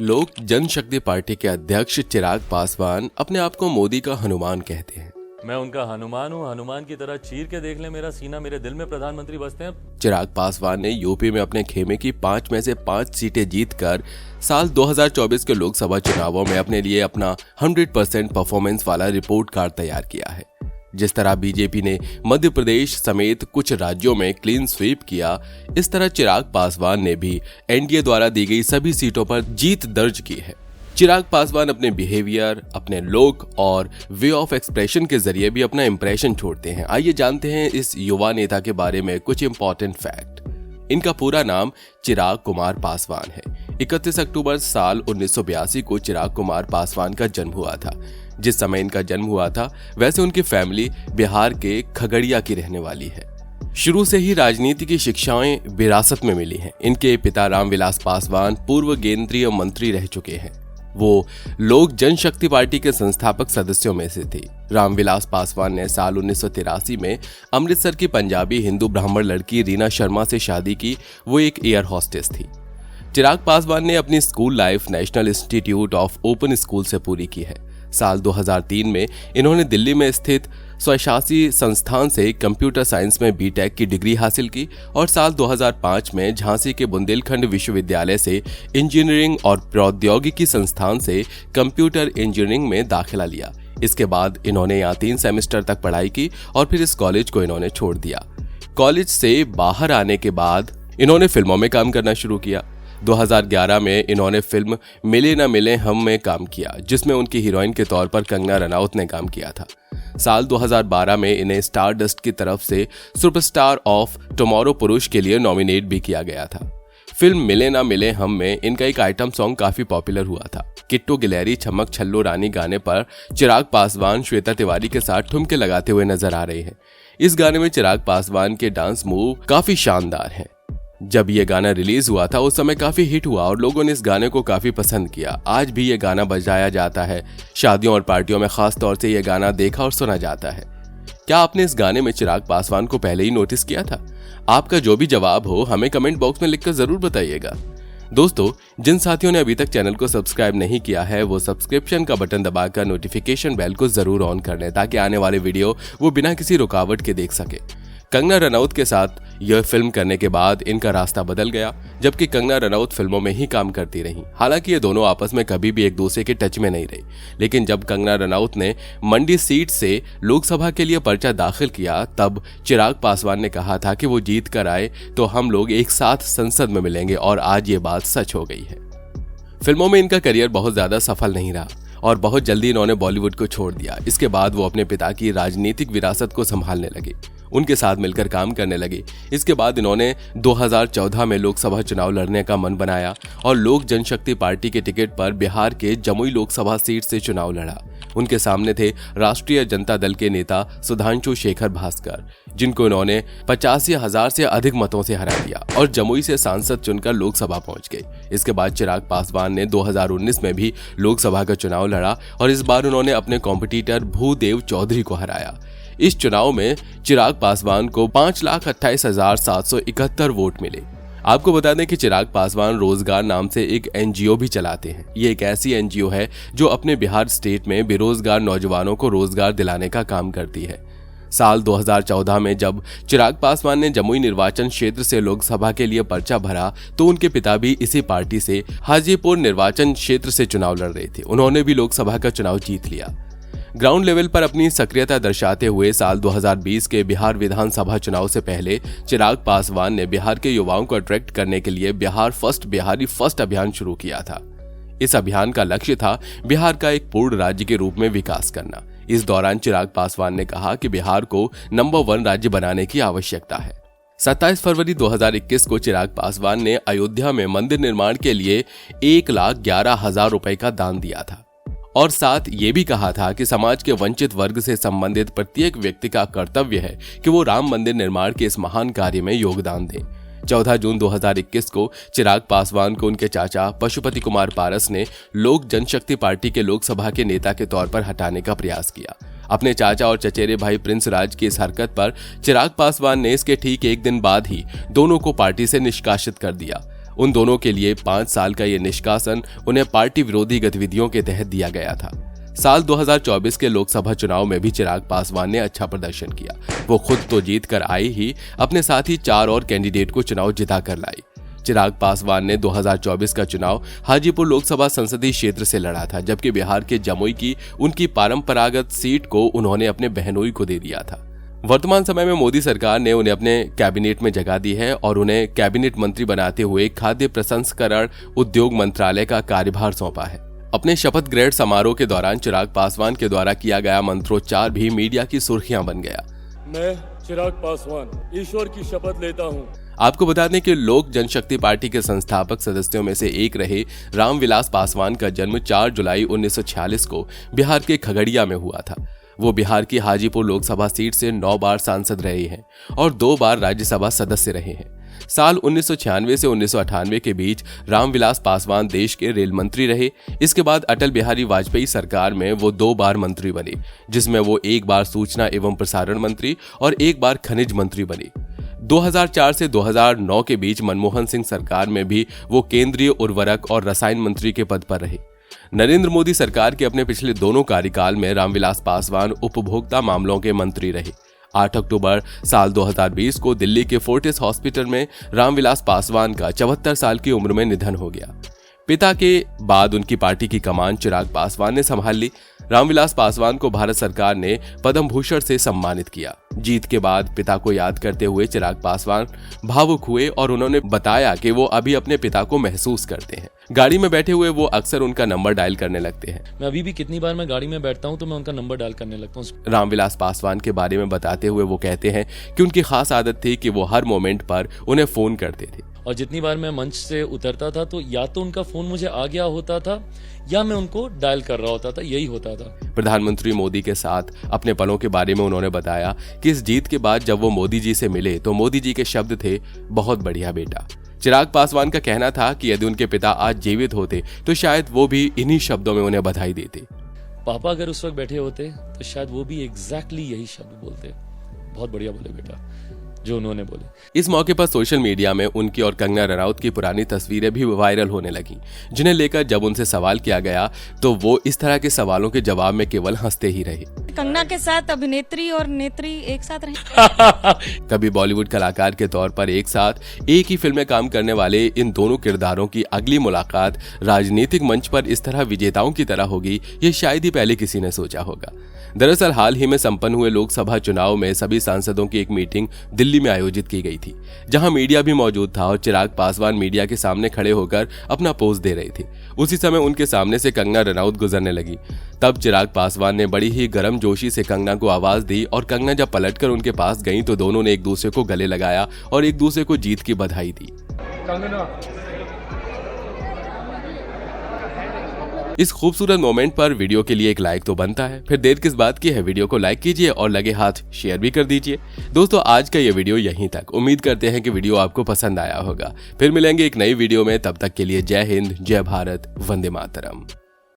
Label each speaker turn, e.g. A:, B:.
A: लोक जनशक्ति पार्टी के अध्यक्ष चिराग पासवान अपने आप को मोदी का हनुमान कहते हैं।
B: मैं उनका हनुमान हूँ, हनुमान की तरह चीर के देख ले मेरा सीना, मेरे दिल में प्रधानमंत्री बसते हैं।
A: चिराग पासवान ने यूपी में अपने खेमे की 5 में से 5 सीटें जीतकर साल 2024 के लोकसभा चुनावों में अपने लिए अपना 100% परफॉर्मेंस वाला रिपोर्ट कार्ड तैयार किया है। जिस तरह बीजेपी ने मध्य प्रदेश समेत कुछ राज्यों में क्लीन स्वीप किया, इस तरह चिराग पासवान ने भी एनडीए द्वारा दी गई सभी सीटों पर जीत दर्ज की है। चिराग पासवान अपने बिहेवियर, अपने लुक और वे ऑफ एक्सप्रेशन के जरिए भी अपना इंप्रेशन छोड़ते हैं। आइए जानते हैं इस युवा नेता के बारे में कुछ इंपॉर्टेंट फैक्ट। इनका पूरा नाम चिराग कुमार पासवान है। 31 अक्टूबर साल 1982 को चिराग कुमार पासवान का जन्म हुआ था। जिस समय इनका जन्म हुआ था वैसे उनकी फैमिली बिहार के खगड़िया की रहने वाली है। शुरू से ही राजनीति की शिक्षाएं विरासत में मिली हैं। इनके पिता रामविलास पासवान पूर्व केंद्रीय मंत्री रह चुके हैं। वो लोक जनशक्ति पार्टी के संस्थापक सदस्यों में से थे। रामविलास पासवान ने साल 1983 में अमृतसर की पंजाबी हिंदू ब्राह्मण लड़की रीना शर्मा से शादी की। वो एक एयर हॉस्टेस थी। चिराग पासवान ने अपनी school life national institute of open school से पूरी की है। साल 2003 में इन्होंने दिल्ली में स्थित स्वशासी संस्थान से कंप्यूटर साइंस में बीटेक की डिग्री हासिल की और साल 2005 में झांसी के बुंदेलखंड विश्वविद्यालय से इंजीनियरिंग और प्रौद्योगिकी संस्थान से कंप्यूटर इंजीनियरिंग में दाखिला लिया। इसके बाद इन्होंने यहाँ 3 सेमेस्टर तक पढ़ाई की और फिर इस कॉलेज को इन्होंने छोड़ दिया। कॉलेज से बाहर आने के बाद इन्होंने फिल्मों में काम करना शुरू किया। 2011 में इन्होंने फिल्म मिले ना मिले हम में काम किया, जिसमें उनकी हीरोइन के तौर पर कंगना रनौत ने काम किया था। साल 2012 में इन्हें स्टार डस्ट की तरफ से सुपरस्टार ऑफ टुमारो पुरुष के लिए नॉमिनेट भी किया गया था। फिल्म मिले ना मिले हम में इनका एक आइटम सॉन्ग काफी पॉपुलर हुआ था। किट्टू गिलहरी चमक छल्लो रानी गाने पर चिराग पासवान श्वेता तिवारी के साथ ठुमके लगाते हुए नजर आ रहे हैं। इस गाने में चिराग पासवान के डांस मूव काफी शानदार हैं। जब ये गाना रिलीज हुआ था उस समय काफी हिट हुआ और लोगों ने इस गाने को काफी पसंद किया। आज भी ये गाना बजाया जाता है। शादियों और पार्टियों में खास तौर से ये गाना देखा और सुना जाता है। क्या आपने इस गाने में चिराग पासवान को पहले ही नोटिस किया था? आपका जो भी जवाब हो हमें कमेंट बॉक्स में लिखकर जरूर बताइएगा। दोस्तों, जिन साथियों ने अभी तक चैनल को सब्सक्राइब नहीं किया है वो सब्सक्रिप्शन का बटन दबाकर नोटिफिकेशन बेल को जरूर ऑन कर लें ताकि आने वाले वीडियो वो बिना किसी रुकावट के देख सके। कंगना रनौत के साथ यह फिल्म करने के बाद इनका रास्ता बदल गया, जबकि कंगना रनौत फिल्मों में ही काम करती रहीं। हालांकि ये दोनों आपस में कभी भी एक दूसरे के टच में नहीं रही, लेकिन जब कंगना रनौत ने मंडी सीट से लोकसभा के लिए पर्चा दाखिल किया तब चिराग पासवान ने कहा था कि वो जीत कर आए तो हम लोग एक साथ संसद में मिलेंगे और आज ये बात सच हो गई है। फिल्मों में इनका करियर बहुत ज्यादा सफल नहीं रहा और बहुत जल्दी इन्होंने बॉलीवुड को छोड़ दिया। इसके बाद वो अपने पिता की राजनीतिक विरासत को संभालने लगे, उनके साथ मिलकर काम करने लगे। इसके बाद इन्होंने 2014 में लोकसभा चुनाव लड़ने का मन बनाया और लोक जनशक्ति पार्टी के टिकट पर बिहार के जमुई लोकसभा सीट से चुनाव लड़ा। उनके सामने थे राष्ट्रीय जनता दल के नेता सुधांशु शेखर भास्कर, जिनको इन्होंने 85,000 से अधिक मतों से हरा दिया और जमुई से सांसद चुनकर लोकसभा पहुंच गए। इसके बाद चिराग पासवान ने 2019 में भी लोकसभा का चुनाव लड़ा और इस बार उन्होंने अपने कॉम्पिटिटर भूदेव चौधरी को हराया। इस चुनाव में चिराग पासवान को 5,28,771 वोट मिले। आपको बता दें कि चिराग पासवान रोजगार नाम से एक एनजीओ भी चलाते हैं। ये एक ऐसी एनजीओ है जो अपने बिहार स्टेट में बेरोजगार नौजवानों को रोजगार दिलाने का काम करती है। साल 2014 में जब चिराग पासवान ने जमुई निर्वाचन क्षेत्र से लोकसभा के लिए पर्चा भरा तो उनके पिता भी इसी पार्टी से हाजीपुर निर्वाचन क्षेत्र से चुनाव लड़ रहे थे। उन्होंने भी लोकसभा का चुनाव जीत लिया। ग्राउंड लेवल पर अपनी सक्रियता दर्शाते हुए साल 2020 के बिहार विधानसभा चुनाव से पहले चिराग पासवान ने बिहार के युवाओं को अट्रैक्ट करने के लिए बिहार फर्स्ट बिहारी फर्स्ट अभियान शुरू किया था। इस अभियान का लक्ष्य था बिहार का एक पूर्ण राज्य के रूप में विकास करना। इस दौरान चिराग पासवान ने कहा कि बिहार को नंबर 1 राज्य बनाने की आवश्यकता है। 27 फरवरी 2021 को चिराग पासवान ने अयोध्या में मंदिर निर्माण के लिए 1,11,000 रुपए का दान दिया था और साथ ये भी कहा था कि समाज के वंचित वर्ग से संबंधित प्रत्येक व्यक्ति का कर्तव्य है कि वो राम मंदिर निर्माण के इस महान कार्य में योगदान दें। 14 जून 2021 को चिराग पासवान को उनके चाचा पशुपति कुमार पारस ने लोक जनशक्ति पार्टी के लोकसभा के नेता के तौर पर हटाने का प्रयास किया। अपने चाचा और चचेरे भाई प्रिंस राज की इस हरकत पर चिराग पासवान ने इसके ठीक एक दिन बाद ही दोनों को पार्टी से निष्कासित कर दिया। उन दोनों के लिए 5 साल का ये निष्कासन उन्हें पार्टी विरोधी गतिविधियों के तहत दिया गया था। साल 2024 के लोकसभा चुनाव में भी चिराग पासवान ने अच्छा प्रदर्शन किया। वो खुद तो जीत कर आई ही, अपने साथ ही 4 और कैंडिडेट को चुनाव जिता कर लाई। चिराग पासवान ने 2024 का चुनाव हाजीपुर लोकसभा संसदीय क्षेत्र से लड़ा था, जबकि बिहार के जमुई की उनकी परंपरागत सीट को उन्होंने अपने बहनोई को दे दिया था। वर्तमान समय में मोदी सरकार ने उन्हें अपने कैबिनेट में जगह दी है और उन्हें कैबिनेट मंत्री बनाते हुए खाद्य प्रसंस्करण उद्योग मंत्रालय का कार्यभार सौंपा है। अपने शपथ ग्रहण समारोह के दौरान चिराग पासवान के द्वारा किया गया मंत्रोच्चार भी मीडिया की सुर्खियां बन गया।
C: मैं चिराग पासवान ईश्वर की शपथ लेता हूं।
A: आपको बता दें कि लोक जनशक्ति पार्टी के संस्थापक सदस्यों में से एक रहे रामविलास पासवान का जन्म 4 जुलाई 1946 को बिहार के खगड़िया में हुआ था। वो बिहार की हाजीपुर लोकसभा सीट से 9 बार सांसद रहे हैं और 2 बार राज्यसभा सदस्य रहे हैं। साल 1996 से 1998 के बीच रामविलास पासवान देश के रेल मंत्री रहे। इसके बाद अटल बिहारी वाजपेयी सरकार में वो 2 बार मंत्री बने, जिसमें वो 1 बार सूचना एवं प्रसारण मंत्री और 1 बार खनिज मंत्री बने। 2004 से 2009 के बीच मनमोहन सिंह सरकार में भी वो केंद्रीय उर्वरक और रसायन मंत्री के पद पर रहे। नरेंद्र मोदी सरकार के अपने पिछले दोनों कार्यकाल में रामविलास पासवान उपभोक्ता मामलों के मंत्री रहे। 8 अक्टूबर साल 2020 को दिल्ली के फोर्टिस हॉस्पिटल में रामविलास पासवान का 74 साल की उम्र में निधन हो गया। पिता के बाद उनकी पार्टी की कमान चिराग पासवान ने संभाल ली। रामविलास पासवान को भारत सरकार ने पद्म भूषण से सम्मानित किया। जीत के बाद पिता को याद करते हुए चिराग पासवान भावुक हुए और उन्होंने बताया कि वो अभी अपने पिता को महसूस करते हैं। गाड़ी में बैठे हुए वो अक्सर उनका नंबर डायल करने लगते हैं।
B: मैं अभी भी कितनी बार मैं गाड़ी में बैठता हूँ तो मैं उनका नंबर डायल करने लगता हूँ।
A: रामविलास पासवान के बारे में बताते हुए वो कहते हैं कि उनकी खास आदत थी कि वो हर मोमेंट पर उन्हें फोन करते थे
B: और जितनी बार मैं मंच से उतरता था तो या तो उनका फोन मुझे आ गया होता था या मैं उनको डायल कर रहा होता था, यही होता था।
A: प्रधानमंत्री मोदी के साथ अपने पलों के बारे में उन्होंने बताया कि इस जीत के बाद जब वो मोदी जी से मिले तो मोदी जी के शब्द थे, बहुत बढ़िया बेटा। चिराग पासवान का कहना था कि यदि उनके पिता आज जीवित होते तो शायद वो भी इन्हीं शब्दों में उन्हें बधाई देते।
B: पापा अगर उस वक्त बैठे होते तो शायद वो भी एग्जैक्टली यही शब्द बोलते, बहुत बढ़िया बोले बेटा, जो उन्होंने बोले।
A: इस मौके पर सोशल मीडिया में उनकी और कंगना रनौत की पुरानी तस्वीरें भी वायरल होने लगी, जिन्हें लेकर जब उनसे सवाल किया गया तो वो इस तरह के सवालों के जवाब में केवल हंसते ही रहे।
D: कंगना के साथ अभिनेत्री और नेत्री एक साथ रहे।
A: कभी बॉलीवुड कलाकार के तौर पर एक साथ एक ही फिल्म में काम करने वाले इन दोनों किरदारों की अगली मुलाकात राजनीतिक मंच पर इस तरह विजेताओं की तरह होगी, ये शायद ही पहले किसी ने सोचा होगा। दरअसल हाल ही में संपन्न हुए लोकसभा चुनाव में सभी सांसदों की एक मीटिंग दिल्ली में आयोजित की गई थी, जहां मीडिया भी मौजूद था और चिराग पासवान मीडिया के सामने खड़े होकर अपना पोज दे रहे थे। उसी समय उनके सामने से कंगना रनौत गुजरने लगी। तब चिराग पासवान ने बड़ी ही गर्मजोशी से कंगना को आवाज दी और कंगना जब पलटकर उनके पास गई तो दोनों ने एक दूसरे को गले लगाया और एक दूसरे को जीत की बधाई दी।
C: कंगना,
A: इस खूबसूरत मोमेंट पर वीडियो के लिए एक लाइक तो बनता है, फिर देर किस बात की है, वीडियो को लाइक कीजिए और लगे हाथ शेयर भी कर दीजिए। दोस्तों आज का ये वीडियो यहीं तक। उम्मीद करते हैं कि वीडियो आपको पसंद आया होगा। फिर मिलेंगे एक नई वीडियो में, तब तक के लिए जय हिंद, जय भारत, वंदे मातरम।